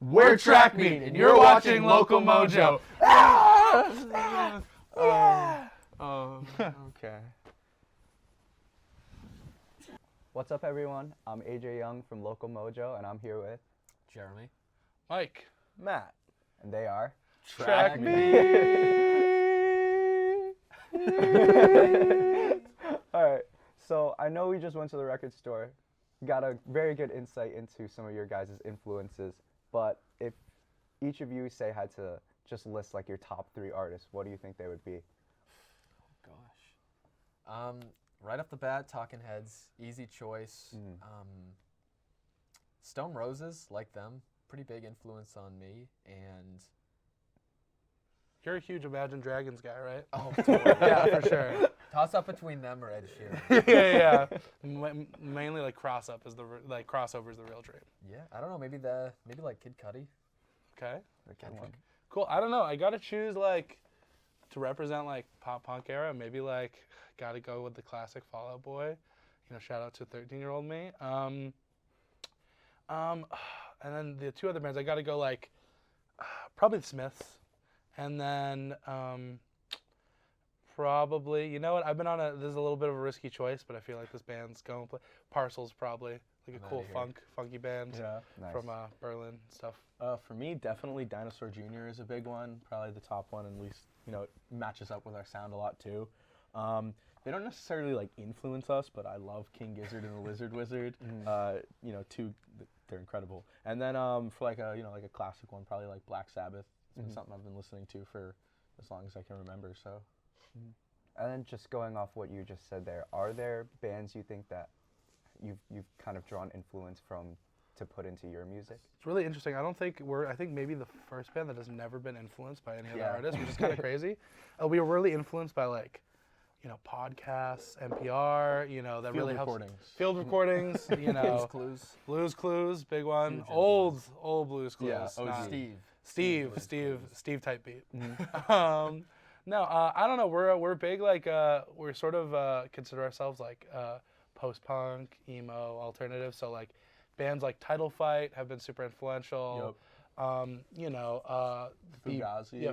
We're Track Meet, and you're watching Local Mojo. Okay. What's up, everyone? I'm AJ Young from Local Mojo, and I'm here with Jeremy. Mike. Matt, and they are Track Meet. All right. So I know we just went to the record store, got a very good insight into some of your guys' influences. But if each of you had to just list like your top 3 artists, what do you think they would be? Gosh. Right off the bat, Talking Heads, easy choice. Stone Roses, like them, pretty big influence on me. And You're a huge Imagine Dragons guy, right? oh, totally. Yeah, for sure. Toss up between them or Ed Sheeran. yeah. Mainly like crossover is the real dream. Yeah, I don't know. Maybe like Kid Cudi. Okay. Good one. Cool. I don't know. I gotta choose like to represent like pop punk era. Maybe like gotta go with the classic Fall Out Boy. You know, shout out to 13-year-old me. And then the 2 other bands, I gotta go like probably the Smiths, and then probably, you know what? I've been on this is a little bit of a risky choice, but I feel like this band's going to play. Parcels probably like a cool funky band from Berlin and stuff. For me, definitely Dinosaur Jr. is a big one, probably the top one, at least, you know, it matches up with our sound a lot too. They don't necessarily like influence us, but I love King Gizzard and the Lizard Wizard. You know, they're incredible. And then for like a classic one, probably like Black Sabbath. It's been something I've been listening to for as long as I can remember. So. And then just going off what you just said there, are there bands you think that you've kind of drawn influence from to put into your music? It's really interesting. I think maybe the first band that has never been influenced by any other artist, which is kind of crazy. We were really influenced by like, you know, podcasts, NPR, you know, that really helps. Field recordings, you know. Blues Clues, big one. Old Blues Clues. Yeah, Steve type beat. No, I don't know. We're big like we're sort of consider ourselves like post-punk, emo, alternative. So like bands like Title Fight have been super influential. You know, Fugazi. Fugazi. Yeah,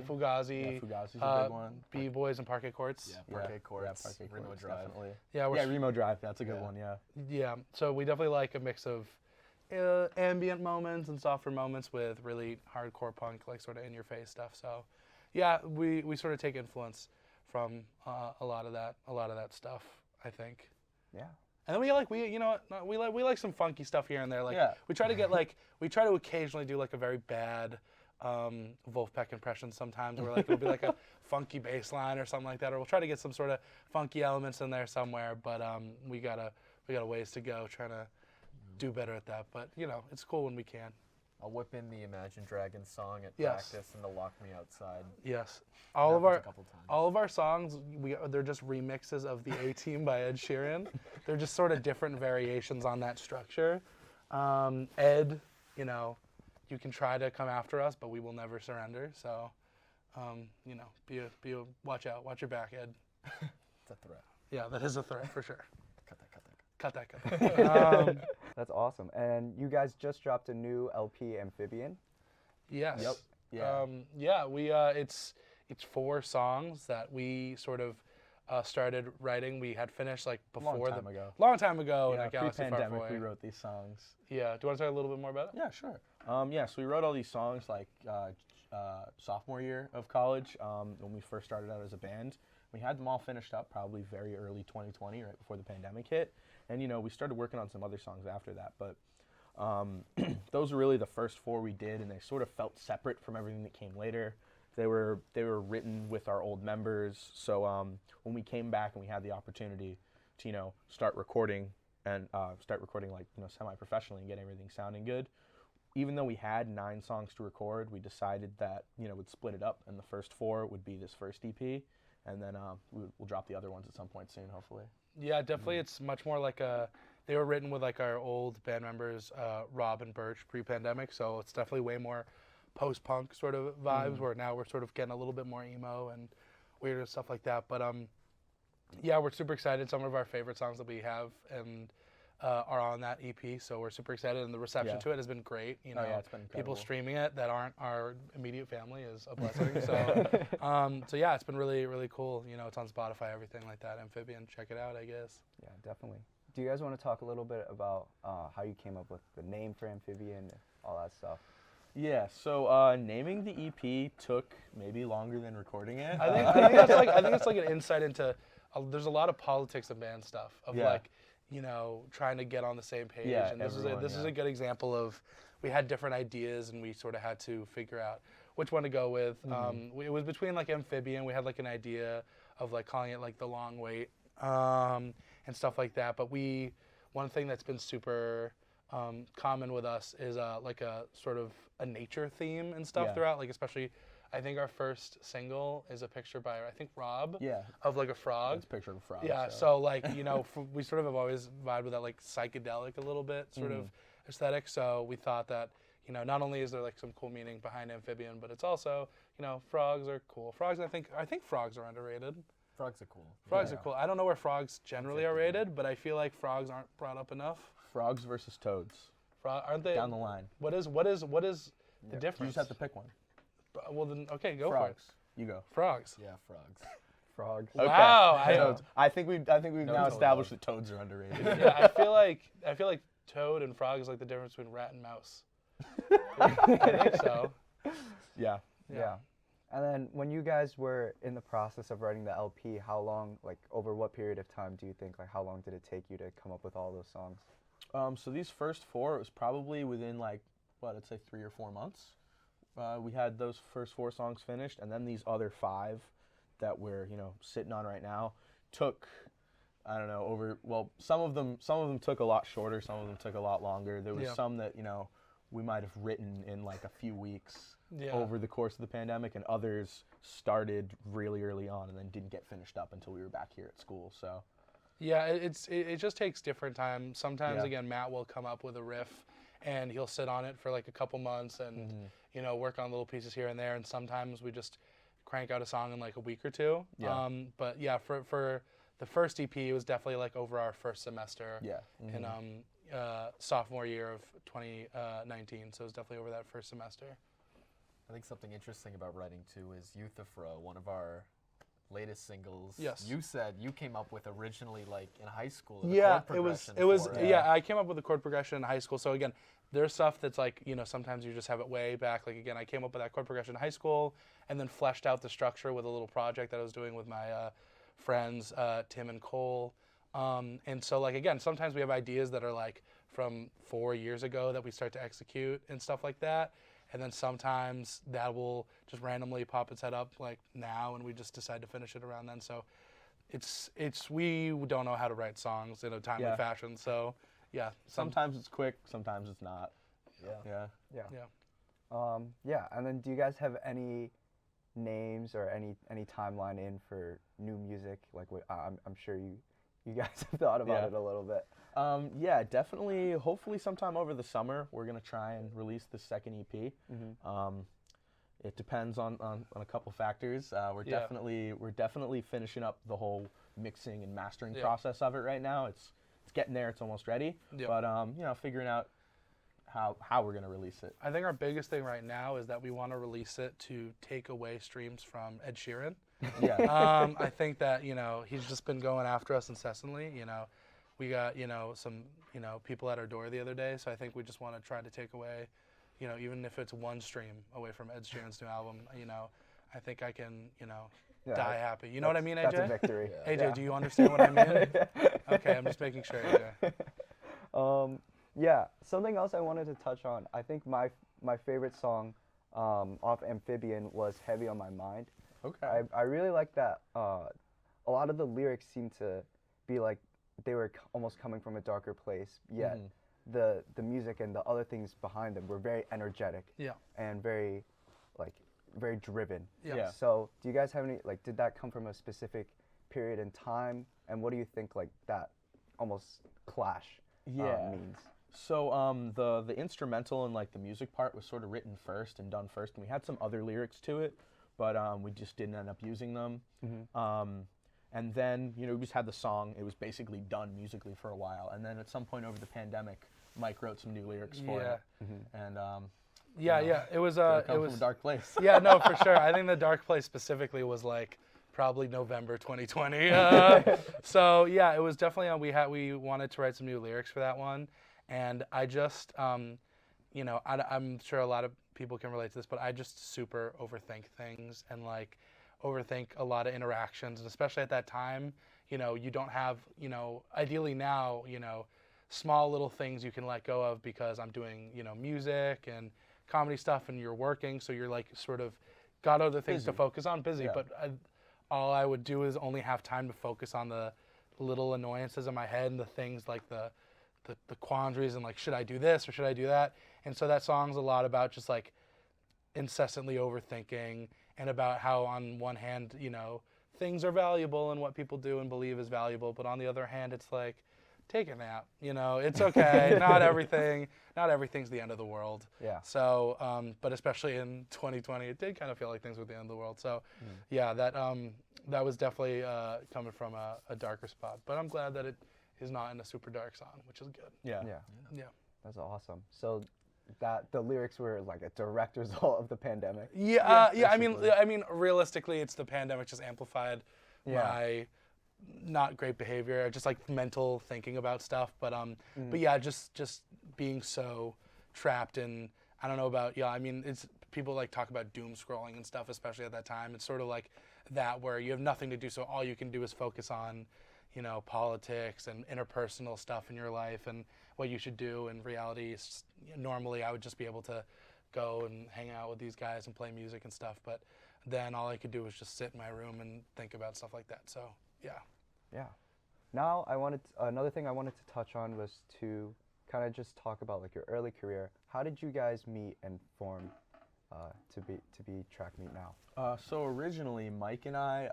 Fugazi's a big one. B-Boys and Parquet Courts. Yeah, Parquet Courts. Remo Drive. Definitely. Yeah, Remo Drive. That's a good one. Yeah. Yeah. So we definitely like a mix of ambient moments and softer moments with really hardcore punk, like sort of in-your-face stuff. So. Yeah, we sort of take influence from a lot of that stuff, I think. Yeah. And then we like some funky stuff here and there. Like we try to occasionally do like a very bad Wolfpack impression sometimes, where like it'll be like a funky bass line or something like that, or we'll try to get some sort of funky elements in there somewhere. But we got a ways to go trying to do better at that. But you know, it's cool when we can. I'll whip in the Imagine Dragons song at practice and they'll lock me outside. Yes. All of our songs, they're just remixes of the A-Team by Ed Sheeran. They're just sort of different variations on that structure. Ed, you know, you can try to come after us, but we will never surrender. So, you know, watch out, watch your back, Ed. It's a threat. Yeah, that is a threat for sure. Cut that. That's awesome. And you guys just dropped a new LP, Amphibian. Yes. Yep. Yeah. We it's 4 songs that we sort of started writing. We had finished like before long time ago. Yeah, in a galaxy far pre-pandemic, away. we wrote these songs. Yeah. Do you want to talk a little bit more about it? Yeah, sure. So we wrote all these songs like sophomore year of college when we first started out as a band. We had them all finished up probably very early 2020, right before the pandemic hit. And, you know, we started working on some other songs after that. But those were really the first 4 we did, and they sort of felt separate from everything that came later. They were written with our old members. So when we came back and we had the opportunity to, you know, start recording like, you know, semi-professionally and get everything sounding good, even though we had 9 songs to record, we decided that, you know, we'd split it up, and the first 4 would be this first EP. And then we'll drop the other ones at some point soon, hopefully. Yeah, definitely. It's much more like they were written with like our old band members, Rob and Birch, pre-pandemic. So it's definitely way more post-punk sort of vibes, where now we're sort of getting a little bit more emo and weird and stuff like that. But yeah, we're super excited. Some of our favorite songs that we have, and are on that EP, so we're super excited, and the reception to it has been great. You know, it's been incredible. people streaming it that aren't our immediate family is a blessing. So, so yeah, it's been really, really cool. You know, it's on Spotify, everything like that. Amphibian, check it out, I guess. Yeah, definitely. Do you guys want to talk a little bit about how you came up with the name for Amphibian, all that stuff? Yeah, so naming the EP took maybe longer than recording it. I think it's like an insight into. There's a lot of politics of band stuff of like, you know, trying to get on the same page. Yeah, and this is a good example of we had different ideas and we sort of had to figure out which one to go with. It was between like Amphibian. We had like an idea of like calling it like The Long Wait and stuff like that. But one thing that's been super common with us is like a sort of a nature theme and stuff throughout, like especially I think our first single is a picture by I think Rob of like a frog. It's a picture of a frog. Yeah, so like, you know, we sort of have always vibed with that like psychedelic a little bit sort of aesthetic. So we thought that, you know, not only is there like some cool meaning behind Amphibian, but it's also, you know, frogs are cool. Frogs, I think frogs are underrated. Frogs are cool. Frogs are cool. I don't know where frogs generally are rated, but I feel like frogs aren't brought up enough. Frogs versus toads. Aren't they? Down the line. What is the difference? You just have to pick one. Well then, okay, go Frogs. for it. You go. Frogs. Yeah, frogs. Frogs. Okay. Wow. Toads. I think we've now toad established love. that toads are underrated. Yeah, I feel like toad and frog is like the difference between rat and mouse. I think so. Yeah. Yeah. And then when you guys were in the process of writing the LP, how long, like over what period of time do you think, like how long did it take you to come up with all those songs? So these first four, it was probably within like, I'd say 3 or 4 months. We had those first 4 songs finished, and then these other 5 that we're, you know, sitting on right now took, I don't know, some of them took a lot shorter, some of them took a lot longer. There was some that, you know, we might have written in like a few weeks over the course of the pandemic, and others started really early on and then didn't get finished up until we were back here at school. So yeah, it just takes different time. Sometimes again, Matt will come up with a riff and he'll sit on it for like a couple months and you know, work on little pieces here and there, and sometimes we just crank out a song in like a week or 2. But yeah, for the first EP, it was definitely like over our first semester in sophomore year of 2019, so it was definitely over that first semester. I think something interesting about writing too is Euthyphra, one of our latest singles. Yes. You said you came up with originally like in high school. Yeah, it was I came up with the chord progression in high school. So again, there's stuff that's like, you know, sometimes you just have it way back. Like again, I came up with that chord progression in high school and then fleshed out the structure with a little project that I was doing with my friends, Tim and Cole. And so like, again, sometimes we have ideas that are like from 4 years ago that we start to execute and stuff like that. And then sometimes that will just randomly pop its head up like now, and we just decide to finish it around then. So we don't know how to write songs in a timely fashion. So yeah. Sometimes it's quick, sometimes it's not. Yeah. And then do you guys have any names or any timeline in for new music? Like I'm sure you guys have thought about it a little bit. Yeah, definitely. Hopefully sometime over the summer, we're going to try and release the second EP. It depends on a couple factors. We're definitely finishing up the whole mixing and mastering process of it right now. It's getting there. It's almost ready. But you know, figuring out how we're going to release it. I think our biggest thing right now is that we want to release it to take away streams from Ed Sheeran. I think that, you know, he's just been going after us incessantly. You know, we got, you know, some, you know, people at our door the other day. So I think we just want to try to take away, you know, even if it's 1 stream away from Ed Sheeran's new album, you know, I think I can, you know, die happy. You know what I mean, AJ? That's a victory. AJ, do you understand what I mean? Okay, I'm just making sure, AJ. Yeah, something else I wanted to touch on. I think my favorite song off Amphibian was Heavy on My Mind. Okay. I really like that. A lot of the lyrics seem to be like they were almost coming from a darker place, yet the music and the other things behind them were very energetic and very driven. Yeah. So do you guys have any, like, did that come from a specific period in time, and what do you think like that almost clash means? So the instrumental and like the music part was sort of written first and done first, and we had some other lyrics to it, but we just didn't end up using them. And then, you know, we just had the song. It was basically done musically for a while. And then at some point over the pandemic, Mike wrote some new lyrics for it. And it was from a dark place. Yeah, no, for sure. I think the dark place specifically was like probably November 2020. So yeah, it was definitely we wanted to write some new lyrics for that one, and I just you know, I'm sure a lot of people can relate to this, but I just super overthink things and like overthink a lot of interactions, and especially at that time, you know, you don't have, you know, ideally now, you know, small little things you can let go of because I'm doing, you know, music and comedy stuff, and you're working, so you're like sort of got other things to focus on, busy, but all I would do is only have time to focus on the little annoyances in my head and the things like the quandaries and like, should I do this or should I do that? And so that song's a lot about just like incessantly overthinking, and about how on one hand, you know, things are valuable and what people do and believe is valuable, but on the other hand, it's like, take a nap, you know, it's okay. Not everything's the end of the world. Yeah. So, but especially in 2020, it did kind of feel like things were the end of the world. So, yeah, that was definitely coming from a darker spot. But I'm glad that it is not in a super dark song, which is good. Yeah. Yeah. That's awesome. So that the lyrics were like a direct result of the pandemic. Yeah. I mean, realistically, it's the pandemic just amplified my not great behavior, just like mental thinking about stuff. But yeah, just being so trapped in, I don't know about, I mean, it's people like talk about doom scrolling and stuff, especially at that time. It's sort of like that where you have nothing to do, so all you can do is focus on, you know, politics and interpersonal stuff in your life and what you should do. In reality, normally I would just be able to go and hang out with these guys and play music and stuff, but then all I could do was just sit in my room and think about stuff like that. So yeah. Now another thing I wanted to touch on was to kind of just talk about like your early career. How did you guys meet and form to be Track Meet Now? So originally, Mike and I,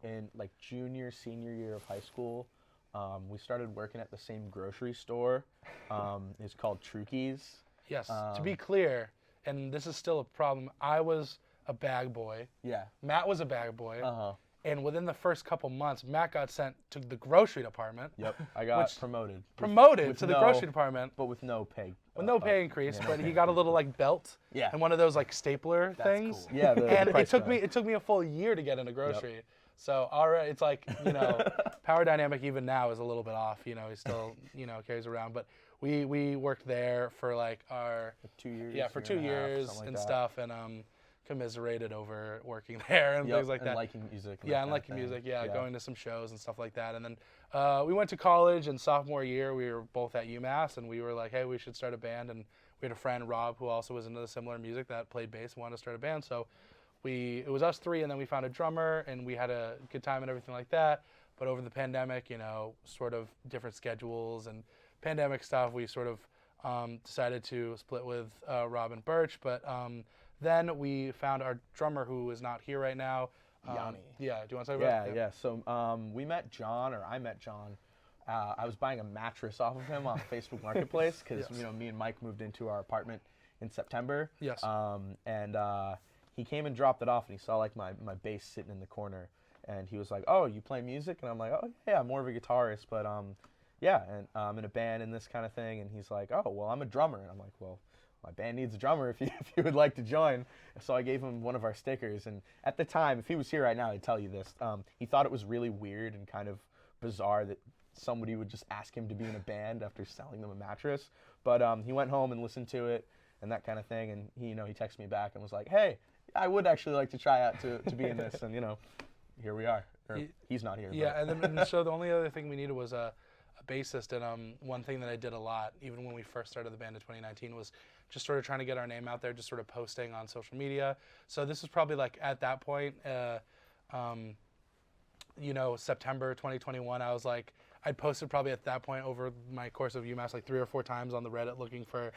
in like junior, senior year of high school, we started working at the same grocery store. It's called Trukey's. Yes. To be clear, and this is still a problem, I was a bag boy. Yeah. Matt was a bag boy. And within the first couple months, Matt got sent to the grocery department. Yep. I got promoted. Promoted to the grocery department. But with no pay. With no pay increase, but he got a little like belt. Yeah. And one of those like stapler things. Cool. Yeah. And it took me a full year to get into grocery. Yep. So already it's like, you know, power dynamic even now is a little bit off. You know, he still, you know, carries around. But we worked there for like our 2 years. Yeah, for 2 years and stuff, and commiserated over working there and things like that. And liking music. And liking music. Yeah, going to some shows and stuff like that. And then we went to college, and sophomore year we were both at UMass, and we were like, hey, we should start a band. And we had a friend, Rob, who also was into the similar music, that played bass and wanted to start a band. So it was us three, and then we found a drummer, and we had a good time and everything like that. But over the pandemic, you know, sort of different schedules and pandemic stuff, we sort of decided to split with Rob and Birch. But then we found our drummer, who is not here right now. Yanni. Yeah, do you want to talk about it? Yeah. So I met John. I was buying a mattress off of him on Facebook Marketplace because you know, me and Mike moved into our apartment in September. Yes. And he came and dropped it off, and he saw like my bass sitting in the corner, and he was like, "Oh, you play music?" And I'm like, "Oh yeah, I'm more of a guitarist, but yeah, and I'm in a band and this kind of thing." And he's like, "Oh, well, I'm a drummer." And I'm like, "Well, my band needs a drummer if you would like to join." So I gave him one of our stickers, and at the time, if he was here right now, I'd tell you this. He thought it was really weird and kind of bizarre that somebody would just ask him to be in a band after selling them a mattress. But he went home and listened to it and that kind of thing, and he texted me back and was like, "Hey, I would actually like to try out to be in this," and here we are. Or he's not here. Yeah, and so the only other thing we needed was a bassist, and one thing that I did a lot, even when we first started the band in 2019, was just sort of trying to get our name out there, just sort of posting on social media. So this was probably like at that point, September 2021, I was like, I'd posted probably at that point over my course of UMass like 3 or 4 times on the Reddit looking for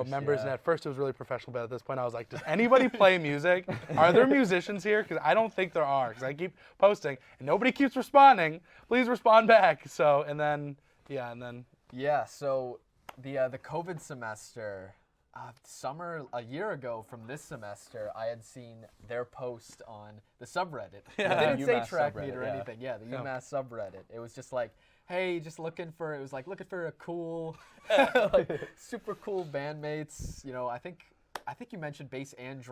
members. And at first it was really professional, but at this point I was like, does anybody play music? Are there musicians here? Because I don't think there are, because I keep posting and nobody keeps responding. Please respond back. So, so the COVID semester summer a year ago from this semester, I had seen their post on the subreddit. Yeah. It didn't say UMass track meet subreddit, or yeah. anything. Yeah, the Yeah. UMass subreddit. It was just like, hey, just looking for. It was like looking for a cool, like, super cool bandmates. You know, I think you mentioned bass and drum.